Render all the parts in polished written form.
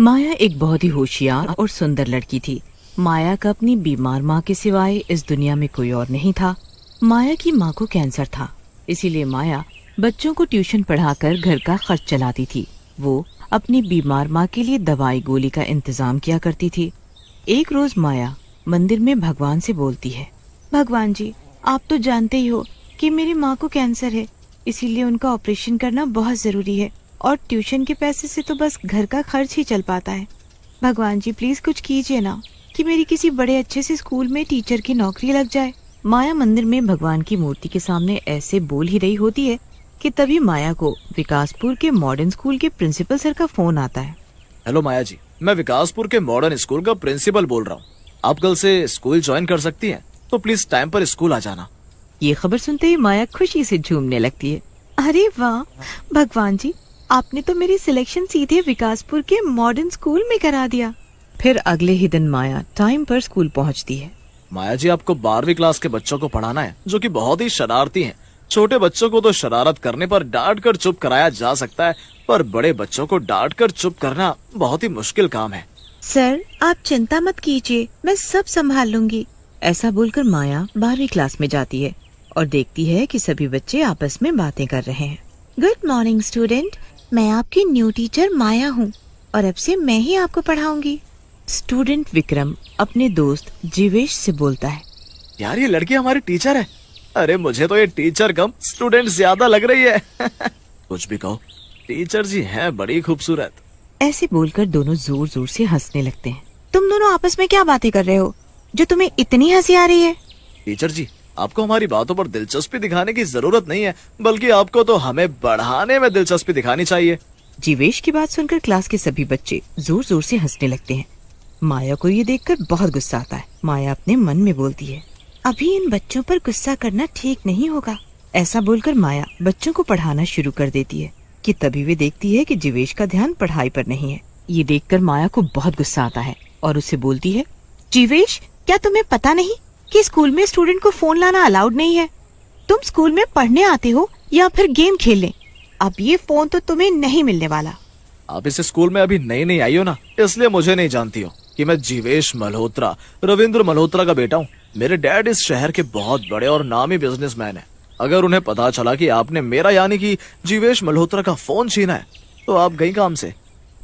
माया एक बहुत ही होशियार और सुंदर लड़की थी। माया का अपनी बीमार माँ के सिवाय इस दुनिया में कोई और नहीं था। माया की माँ को कैंसर था, इसीलिए माया बच्चों को ट्यूशन पढ़ाकर घर का खर्च चलाती थी। वो अपनी बीमार माँ के लिए दवाई गोली का इंतजाम किया करती थी। एक रोज माया मंदिर में भगवान से बोलती है, भगवान जी, आप तो जानते ही हो कि मेरी माँ को कैंसर है, इसीलिए उनका ऑपरेशन करना बहुत जरूरी है और ट्यूशन के पैसे से तो बस घर का खर्च ही चल पाता है। भगवान जी प्लीज कुछ कीजिए ना कि मेरी किसी बड़े अच्छे से स्कूल में टीचर की नौकरी लग जाए। माया मंदिर में भगवान की मूर्ति के सामने ऐसे बोल ही रही होती है कि तभी माया को विकासपुर के मॉडर्न स्कूल के प्रिंसिपल सर का फोन आता है। हेलो माया जी, मैं विकासपुर के मॉडर्न स्कूल का प्रिंसिपल बोल रहा हूँ। आप कल से स्कूल ज्वाइन कर सकती हैं, तो प्लीज टाइम पर स्कूल आ जाना। ये खबर सुनते ही माया खुशी से झूमने लगती है। अरे वाह भगवान जी, आपने तो मेरी सिलेक्शन सीधे विकासपुर के मॉडर्न स्कूल में करा दिया। फिर अगले ही दिन माया टाइम पर स्कूल पहुंचती है। माया जी, आपको 12वीं क्लास के बच्चों को पढ़ाना है, जो कि बहुत ही शरारती हैं। छोटे बच्चों को तो शरारत करने पर डांट कर चुप कराया जा सकता है, पर बड़े बच्चों को डांट कर चुप करना बहुत ही मुश्किल काम है। सर आप चिंता मत कीजिए, मैं सब संभाल लूंगी। ऐसा बोलकर माया 12वीं क्लास में जाती है और देखती है कि सभी बच्चे आपस में बातें कर रहे हैं। गुड मॉर्निंग स्टूडेंट, मैं आपकी न्यू टीचर माया हूँ और अब से मैं ही आपको पढ़ाऊंगी। स्टूडेंट विक्रम अपने दोस्त जीवेश से बोलता है, यार ये लड़की हमारी टीचर है। अरे मुझे तो ये टीचर कम स्टूडेंट ज्यादा लग रही है। कुछ भी कहो, टीचर जी हैं बड़ी खूबसूरत। ऐसे बोलकर दोनों जोर जोर से हंसने लगते हैं। तुम दोनों आपस में क्या बातें कर रहे हो जो तुम्हें इतनी हंसी आ रही है? टीचर जी, आपको हमारी बातों पर दिलचस्पी दिखाने की जरूरत नहीं है, बल्कि आपको तो हमें बढ़ाने में दिलचस्पी दिखानी चाहिए। जीवेश की बात सुनकर क्लास के सभी बच्चे जोर जोर से हंसने लगते हैं। माया को ये देखकर बहुत गुस्सा आता है। माया अपने मन में बोलती है, अभी इन बच्चों पर गुस्सा करना ठीक नहीं होगा। ऐसा बोलकर माया बच्चों को पढ़ाना शुरू कर देती है कि तभी वे देखती है कि जीवेश का ध्यान पढ़ाई पर नहीं है। ये देखकर माया को बहुत गुस्सा आता है और उससे बोलती है, जीवेश, क्या तुम्हें पता नहीं कि स्कूल में स्टूडेंट को फोन लाना अलाउड नहीं है? तुम स्कूल में पढ़ने आते हो या फिर गेम खेलने? अब ये फोन तो तुम्हें नहीं मिलने वाला। आप इस स्कूल में अभी नई आई हो ना, इसलिए मुझे नहीं जानती हो कि मैं जीवेश मल्होत्रा, रविंद्र मल्होत्रा का बेटा हूँ। मेरे डैड इस शहर के बहुत बड़े और नामी बिजनेसमैन हैं। अगर उन्हें पता चला कि आपने मेरा यानी कि जीवेश मल्होत्रा का फोन छीना है, तो आप गई काम से।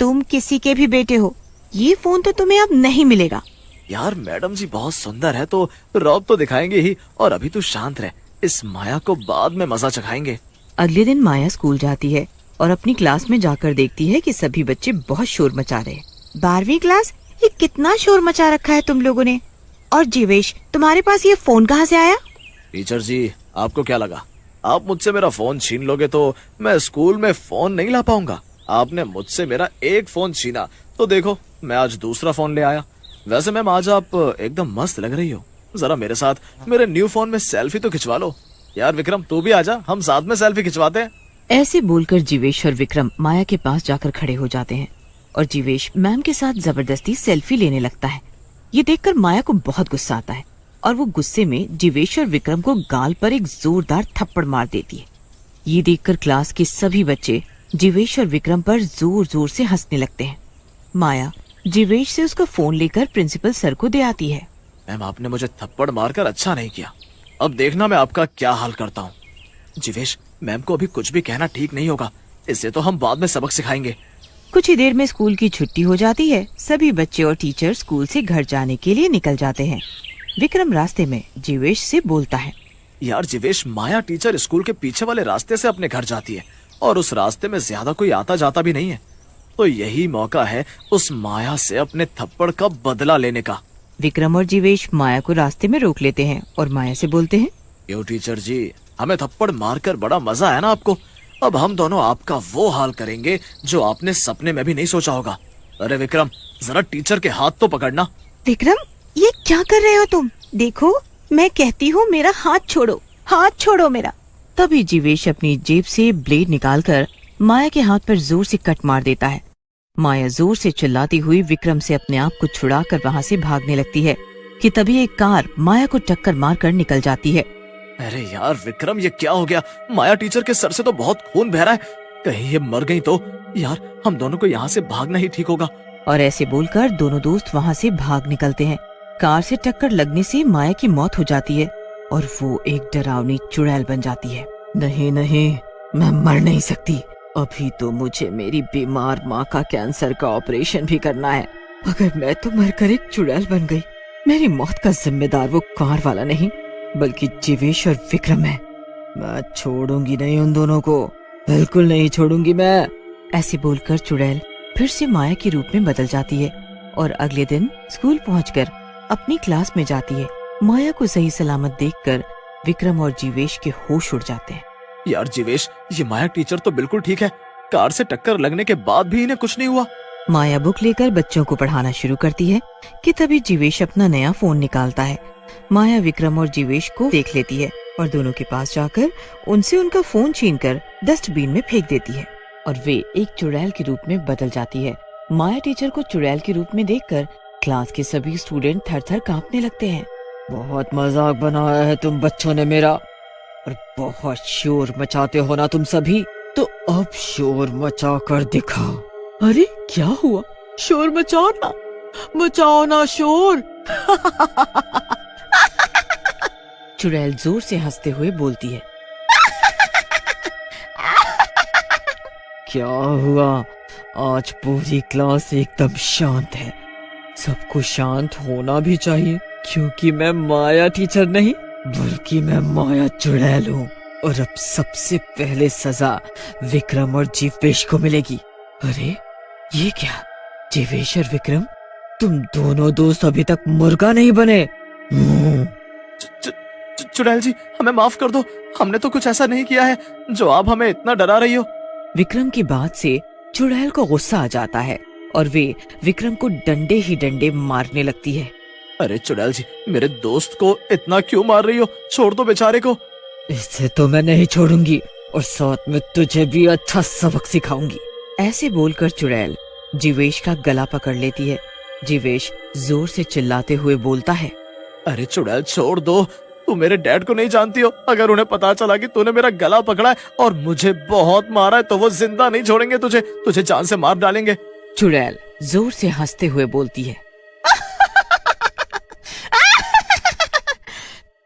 तुम किसी के भी बेटे हो, ये फोन तो तुम्हें अब नहीं मिलेगा। यार मैडम जी बहुत सुंदर है, तो रौब तो दिखाएंगे ही, और अभी तू शांत रह, इस माया को बाद में मजा चखाएंगे। अगले दिन माया स्कूल जाती है और अपनी क्लास में जाकर देखती है कि सभी बच्चे बहुत शोर मचा रहे हैं। 12वीं क्लास, ये कितना शोर मचा रखा है तुम लोगों ने। और जीवेश, तुम्हारे पास ये फोन कहाँ से आया? टीचर जी, आपको क्या लगा आप मुझसे मेरा फोन छीन लोगे तो मैं स्कूल में फोन नहीं ला पाऊंगा? आपने मुझसे मेरा एक फोन छीना, तो देखो मैं आज दूसरा फोन ले आया। वैसे मैम, आज आप एकदम मस्त लग रही हो। जरा मेरे साथ मेरे न्यू फोन में सेल्फी तो खिंचवा लो। यार विक्रम, तू भी आजा, हम साथ में सेल्फी खिंचवाते हैं। ऐसे बोलकर जीवेश और विक्रम माया के पास जाकर खड़े हो जाते हैं और जीवेश मैम के साथ जबरदस्ती सेल्फी लेने लगता है। ये देखकर माया को बहुत गुस्सा आता है और वो गुस्से में जीवेश और विक्रम को गाल पर एक जोरदार थप्पड़ मार देती है। ये देखकर क्लास के सभी बच्चे जीवेश और विक्रम पर जोर जोर से हंसने लगते हैं। माया जीवेश से उसका फोन लेकर प्रिंसिपल सर को दे आती है। मैम, आपने मुझे थप्पड़ मारकर अच्छा नहीं किया, अब देखना मैं आपका क्या हाल करता हूँ। जीवेश, मैम को अभी कुछ भी कहना ठीक नहीं होगा, इससे तो हम बाद में सबक सिखाएंगे। कुछ ही देर में स्कूल की छुट्टी हो जाती है। सभी बच्चे और टीचर स्कूल से घर जाने के लिए निकल जाते हैं। विक्रम रास्ते में जीवेश से बोलता है, यार जीवेश, माया टीचर स्कूल के पीछे वाले रास्ते से अपने घर जाती है और उस रास्ते में ज्यादा कोई आता जाता भी नहीं है, तो यही मौका है उस माया से अपने थप्पड़ का बदला लेने का। विक्रम और जीवेश माया को रास्ते में रोक लेते हैं और माया से बोलते हैं, क्यों टीचर जी, हमें थप्पड़ मारकर बड़ा मजा आया ना आपको? अब हम दोनों आपका वो हाल करेंगे जो आपने सपने में भी नहीं सोचा होगा। अरे विक्रम, जरा टीचर के हाथ तो पकड़ना। विक्रम, ये क्या कर रहे हो तुम? देखो, मैं कहती हूँ मेरा हाथ छोड़ो, हाथ छोड़ो मेरा। तभी जीवेश अपनी जेब से ब्लेड निकालकर माया के हाथ पर जोर से कट मार देता है। माया जोर से चिल्लाती हुई विक्रम से अपने आप को छुड़ाकर वहाँ से भागने लगती है कि तभी एक कार माया को टक्कर मारकर निकल जाती है। अरे यार विक्रम, ये क्या हो गया? माया टीचर के सर से तो बहुत खून बह रहा है, कहीं ये मर गई तो? यार हम दोनों को यहाँ से भागना ही ठीक होगा। और ऐसे बोलकर दोनों दोस्त वहाँ से भाग निकलते हैं। कार से टक्कर लगने से माया की मौत हो जाती है और वो एक डरावनी चुड़ैल बन जाती है। नहीं नहीं, मैं मर नहीं सकती। अभी तो मुझे मेरी बीमार माँ का कैंसर का ऑपरेशन भी करना है। अगर मैं तो मरकर एक चुड़ैल बन गई, मेरी मौत का जिम्मेदार वो कार वाला नहीं बल्कि जीवेश और विक्रम है। मैं छोड़ूंगी नहीं उन दोनों को, बिल्कुल नहीं छोड़ूंगी मैं। ऐसे बोलकर चुड़ैल फिर से माया के रूप में बदल जाती है और अगले दिन स्कूल पहुंचकर अपनी क्लास में जाती है। माया को सही सलामत देखकर विक्रम और जीवेश के होश उड़ जाते हैं। यार जीवेश, ये माया टीचर तो बिल्कुल ठीक है। कार से टक्कर लगने के बाद भी इन्हें कुछ नहीं हुआ। माया बुक लेकर बच्चों को पढ़ाना शुरू करती है कि तभी जीवेश अपना नया फोन निकालता है। माया विक्रम और जीवेश को देख लेती है और दोनों के पास जाकर उनसे उनका फोन छीनकर डस्टबिन में फेंक देती है और वे एक चुड़ैल के रूप में बदल जाती है। माया टीचर को चुड़ैल के रूप में देखकर क्लास के सभी स्टूडेंट थर-थर कांपने लगते हैं। बहुत मजाक बनाया है तुम बच्चों ने मेरा, और बहुत शोर मचाते हो ना तुम सभी, तो अब शोर मचा कर दिखाओ। अरे क्या हुआ? शोर मचाओ ना शोर। चुड़ैल जोर से हंसते हुए बोलती है। क्या हुआ? आज पूरी क्लास एकदम शांत है। सबको शांत होना भी चाहिए क्योंकि मैं माया टीचर नहीं बल्कि मैं माया चुड़ैल हूँ, और अब सबसे पहले सजा विक्रम और जीवेश को मिलेगी। अरे ये क्या? जीवेश और विक्रम, तुम दोनों दोस्त अभी तक मुर्गा नहीं बने। चुड़ैल जी, हमें माफ कर दो। हमने तो कुछ ऐसा नहीं किया है जो आप हमें इतना डरा रही हो। विक्रम की बात से चुड़ैल को गुस्सा आ जाता है और वे विक्रम को डंडे ही डंडे मारने लगती है। अरे चुड़ैल जी, मेरे दोस्त को इतना क्यों मार रही हो? छोड़ दो बेचारे को। इसे तो मैं नहीं छोड़ूंगी और साथ में तुझे भी अच्छा सबक सिखाऊंगी। ऐसे बोलकर चुड़ैल जीवेश का गला पकड़ लेती है। जीवेश जोर से चिल्लाते हुए बोलता है। अरे चुड़ैल, छोड़ दो। तू मेरे डैड को नहीं जानती हो। अगर उन्हें पता चला कि तूने मेरा गला पकड़ा है और मुझे बहुत मारा है तो वो जिंदा नहीं छोड़ेंगे तुझे जान से मार डालेंगे। चुड़ैल जोर से हंसते हुए बोलती है।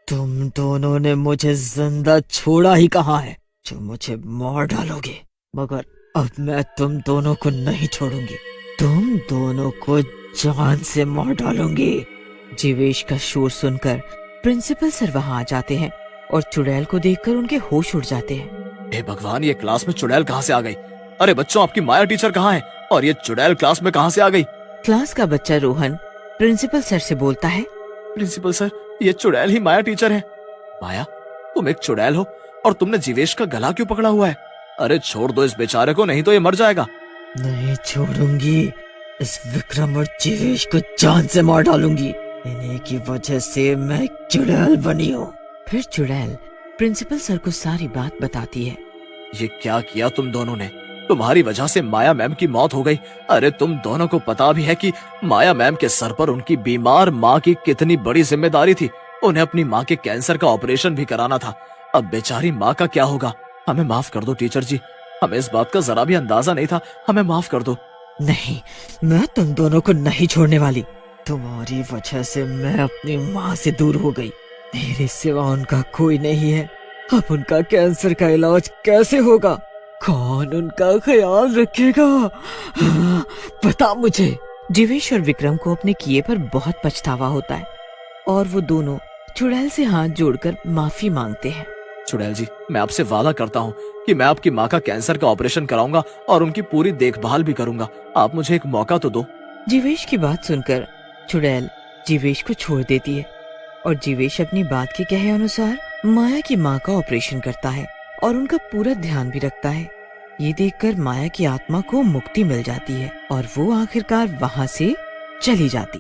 तुम दोनों ने मुझे जिंदा छोड़ा ही कहाँ है जो मुझे मार डालोगे, मगर अब मैं तुम दोनों को नहीं छोड़ूंगी। तुम दोनों को जान से मार डालूंगी। जीवेश का शोर सुनकर प्रिंसिपल सर वहाँ आ जाते हैं और चुड़ैल को देखकर उनके होश उड़ जाते हैं। हे भगवान, ये क्लास में चुड़ैल कहाँ से आ गई? अरे बच्चों, आपकी माया टीचर कहाँ है और ये चुड़ैल क्लास में कहाँ से आ गई? क्लास का बच्चा रोहन प्रिंसिपल सर से बोलता है। प्रिंसिपल सर, ये चुड़ैल ही माया टीचर है। माया, तुम एक चुड़ैल हो और तुमने जीवेश का गला क्यों पकड़ा हुआ है? अरे छोड़ दो इस बेचारे को, नहीं तो ये मर जाएगा। नहीं छोड़ूंगी। इस विक्रम और जीवेश को जान से मार डालूंगी। इन्हीं की वजह से मैं चुड़ैल बनी हूँ। फिर चुड़ैल प्रिंसिपल सर को सारी बात बताती है। ये क्या किया तुम दोनों ने? तुम्हारी वजह से माया मैम की मौत हो गई। अरे तुम दोनों को पता भी है कि माया मैम के सर पर उनकी बीमार माँ की कितनी बड़ी जिम्मेदारी थी। उन्हें अपनी माँ के कैंसर का ऑपरेशन भी कराना था। अब बेचारी माँ का क्या होगा? हमें माफ कर दो टीचर जी, हमें इस बात का जरा भी अंदाजा नहीं था। हमें माफ कर दो। नहीं, मैं तुम दोनों को नहीं छोड़ने वाली। तुम्हारी वजह से मैं अपनी माँ से दूर हो गई। मेरे सिवा उनका कोई नहीं है। अब उनका कैंसर का इलाज कैसे होगा? कौन उनका ख्याल रखेगा? पता मुझे। जीवेश और विक्रम को अपने किए पर बहुत पछतावा होता है और वो दोनों चुड़ैल से हाथ जोड़कर माफी मांगते हैं। चुड़ैल जी, मैं आपसे वादा करता हूँ कि मैं आपकी माँ का कैंसर का ऑपरेशन कराऊंगा और उनकी पूरी देखभाल भी करूंगा। आप मुझे एक मौका तो दो। जीवेश की बात सुनकर चुड़ैल जीवेश को छोड़ देती है और जीवेश अपनी बात के कहे अनुसार माया की माँ का ऑपरेशन करता है और उनका पूरा ध्यान भी रखता है। ये देखकर माया की आत्मा को मुक्ति मिल जाती है और वो आखिरकार वहाँ से चली जाती।